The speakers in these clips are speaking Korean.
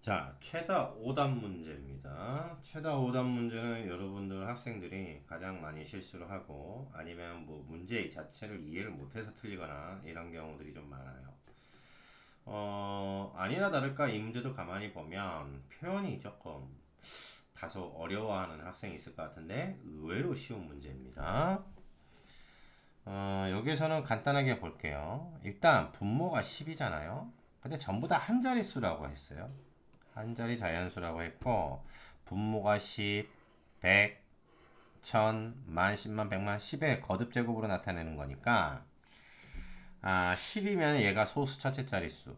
자, 최다 오답 문제입니다. 최다 오답 문제는 여러분들 학생들이 가장 많이 실수를 하고 아니면 뭐 문제 자체를 이해를 못해서 틀리거나 이런 경우들이 좀 많아요. 아니나 다를까 이 문제도 가만히 보면 표현이 조금 다소 어려워하는 학생이 있을 것 같은데 의외로 쉬운 문제입니다. 여기에서는 간단하게 볼게요. 일단 분모가 10이잖아요. 근데 전부 다 한 자릿수라고 했어요. 한 자리 자연수라고 했고 분모가 10, 100, 1000, 만, 10만, 100만, 10의 거듭 제곱으로 나타내는 거니까 10이면 얘가 소수 첫째 자릿수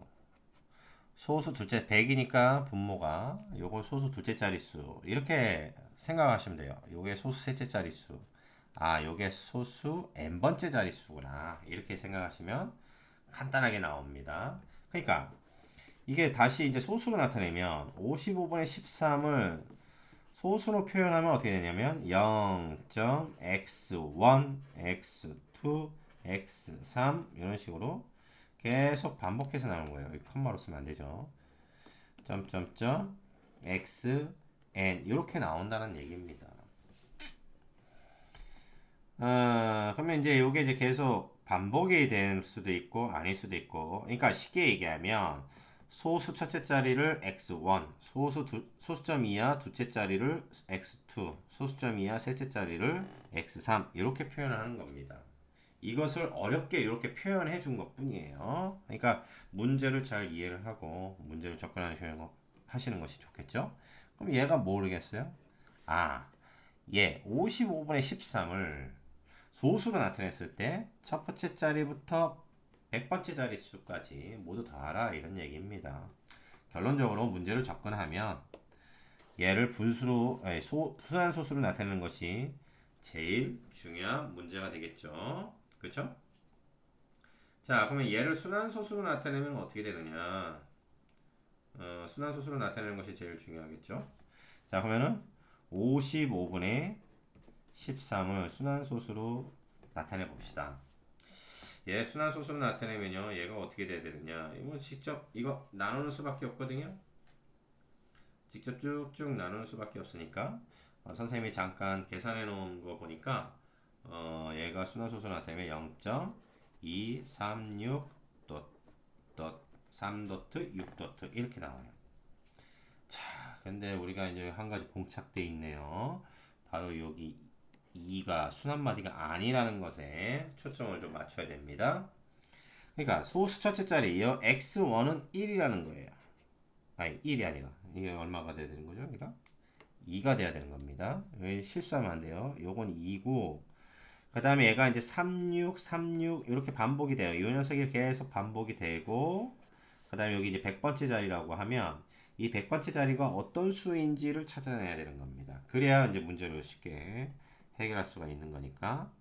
소수 둘째 100이니까 분모가 요거 소수 둘째 자릿수 이렇게 생각하시면 돼요. 요게 소수 셋째 자릿수 요게 소수 n번째 자릿수구나 이렇게 생각하시면 간단하게 나옵니다. 그러니까 이게 다시 이제 소수로 나타내면 55분의 13을 소수로 표현하면 어떻게 되냐면 0.x1, x2, x3 이런 식으로 계속 반복해서 나오는 거예요. 이 컴마로 쓰면 안 되죠. 점점점 x n 이렇게 나온다는 얘기입니다. 그러면 이제 이게 이제 계속 반복이 될 수도 있고 아닐 수도 있고, 그러니까 쉽게 얘기하면 소수 첫째 자리를 x1, 소수점 이하 둘째 자리를 x2, 소수점 이하 셋째 자리를 x3 이렇게 표현을 하는 겁니다. 이것을 어렵게 이렇게 표현해 준 것 뿐이에요. 그러니까 문제를 잘 이해를 하고 문제를 접근하시는 것이 좋겠죠? 그럼 얘가 모르겠어요? 아, 얘 55분의 13을 소수로 나타냈을 때 첫 번째 자리부터 100번째 자릿수까지 모두 더하라 이런 얘기입니다. 결론적으로 문제를 접근하면 얘를 분수로 부수한 소수로 나타내는 것이 제일 중요한 문제가 되겠죠. 그렇죠? 자, 그러면 얘를 순환소수로 나타내면 어떻게 되느냐? 순환소수로 나타내는 것이 제일 중요하겠죠. 자, 그러면은 55분의 13을 순환소수로 나타내 봅시다. 얘 순환소수로 나타내면요, 얘가 어떻게 돼야 되느냐? 이거 직접 이거 나누는 수밖에 없거든요. 직접 쭉쭉 나누는 수밖에 없으니까 선생님이 잠깐 계산해 놓은 거 보니까 얘가 순환소수로 나타내면 0.236 3 6 이렇게 나와요. 자, 근데 우리가 이제 한 가지 봉착돼 있네요. 바로 여기 2가 순환마디가 아니라는 것에 초점을 좀 맞춰야 됩니다. 그러니까 소수 첫째 자리요. x1은 1이라는 거예요. 아니 1이 아니라 이게 얼마가 돼야 되는 거죠? 그러니까 2가 돼야 되는 겁니다. 여기 실수하면 안 돼요. 요건 2고 그 다음에 얘가 이제 36, 36 이렇게 반복이 돼요. 이 녀석이 계속 반복이 되고 그 다음에 여기 이제 100번째 자리라고 하면 이 100번째 자리가 어떤 수인지를 찾아내야 되는 겁니다. 그래야 이제 문제를 쉽게 해결할 수가 있는 거니까.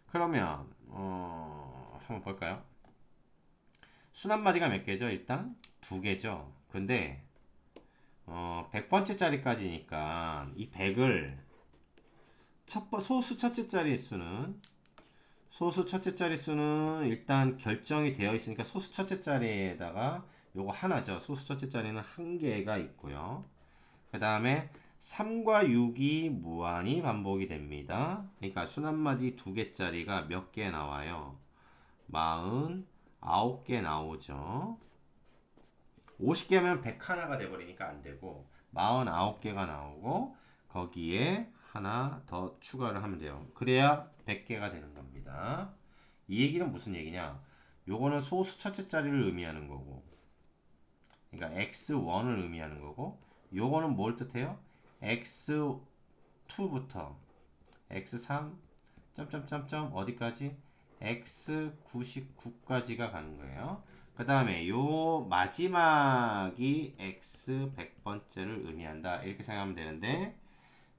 그러면 한번 볼까요? 순환마디가 몇 개죠? 일단 두 개죠. 근데 100번째 자리까지니까 이 100을 소수 첫째 자릿수는 일단 결정이 되어 있으니까 소수 첫째 자리에다가 요거 하나죠. 소수 첫째 자리는 한 개가 있고요. 그 다음에 3과 6이 무한히 반복이 됩니다. 그러니까 순환마디 두 개짜리가 몇 개 나와요? 49개 나오죠. 50개면 101가 돼버리니까 안 되고 49개가 나오고 거기에 하나 더 추가를 하면 돼요. 그래야 100개가 되는 겁니다. 이 얘기는 무슨 얘기냐? 요거는 소수 첫째 자리를 의미하는 거고 그러니까 x1을 의미하는 거고 요거는 뭘 뜻해요? x2부터 x3 점점점점 어디까지? x99까지가 가는 거예요. 그 다음에 요 마지막이 x 100번째를 의미한다. 이렇게 생각하면 되는데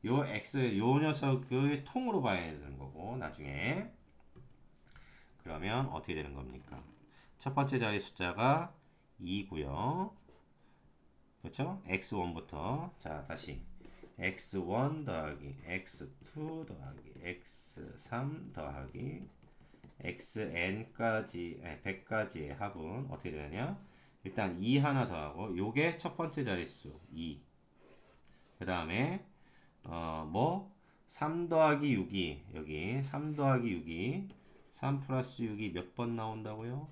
요 x 요 녀석의 통으로 봐야 되는 거고 나중에 그러면 어떻게 되는 겁니까? 첫 번째 자리 숫자가 2고요. 그렇죠? x1부터 자 다시 x1 더하기 x2 더하기 x3 더하기 xn까지 100까지의 합은 어떻게 되느냐? 일단 2 하나 더하고 요게 첫 번째 자릿수 2. 그 다음에 뭐 3 더하기 6이 여기 3 더하기 6이 3 플러스 6이 몇 번 나온다고요?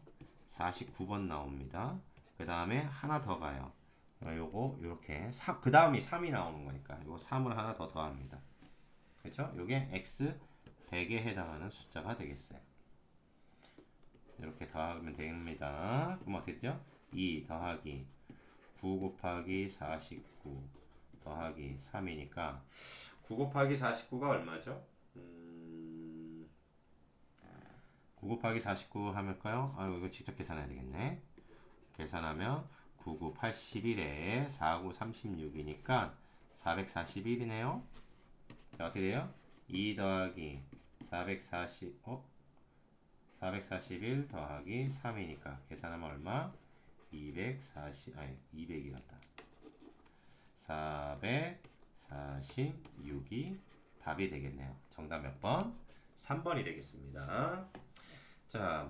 49번 나옵니다. 그 다음에 하나 더 가요. 요거 요렇게 그 다음이 3이 나오는 거니까 요거 3을 하나 더 더합니다. 그렇죠? 요게 x 100에 해당하는 숫자가 되겠어요. 이렇게 더하면 됩니다. 그럼 어떻게 되죠? 2 더하기 9 곱하기 49 더하기 3이니까 9 곱하기 49가 얼마죠? 9 곱하기 49 하면까요? 아, 이거 직접 계산해야 되겠네. 계산하면 9, 9, 81에 4, 9, 36이니까 441이네요. 자, 어떻게 돼요? 2 더하기 441 더하기 3이니까 계산하면 얼마? 200이란다. 446이 답이 되겠네요. 정답 몇 번? 3번이 되겠습니다. 자,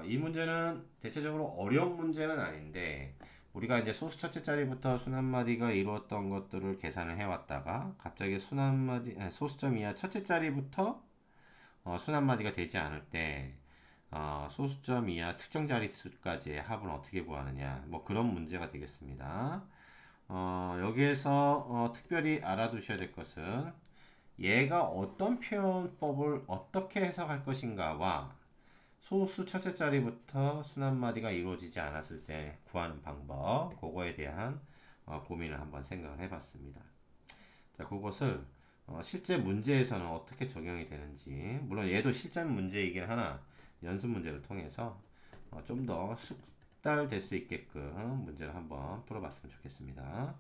이 문제는 대체적으로 어려운 문제는 아닌데, 우리가 이제 소수 첫째 자리부터 순한마디가 이루었던 것들을 계산을 해왔다가, 갑자기 소수점 이하 첫째 자리부터 순한마디가 되지 않을 때, 소수점 이하 특정 자릿수까지의 합은 어떻게 구하느냐, 뭐 그런 문제가 되겠습니다. 여기에서 특별히 알아두셔야 될 것은, 얘가 어떤 표현법을 어떻게 해석할 것인가와 소수 첫째 자리부터 순한마디가 이루어지지 않았을 때 구하는 방법, 그거에 대한 고민을 한번 생각을 해봤습니다. 자, 그것을 실제 문제에서는 어떻게 적용이 되는지, 물론 얘도 실제 문제이긴 하나 연습 문제를 통해서 좀 더 숙달될 수 있게끔 문제를 한번 풀어봤으면 좋겠습니다.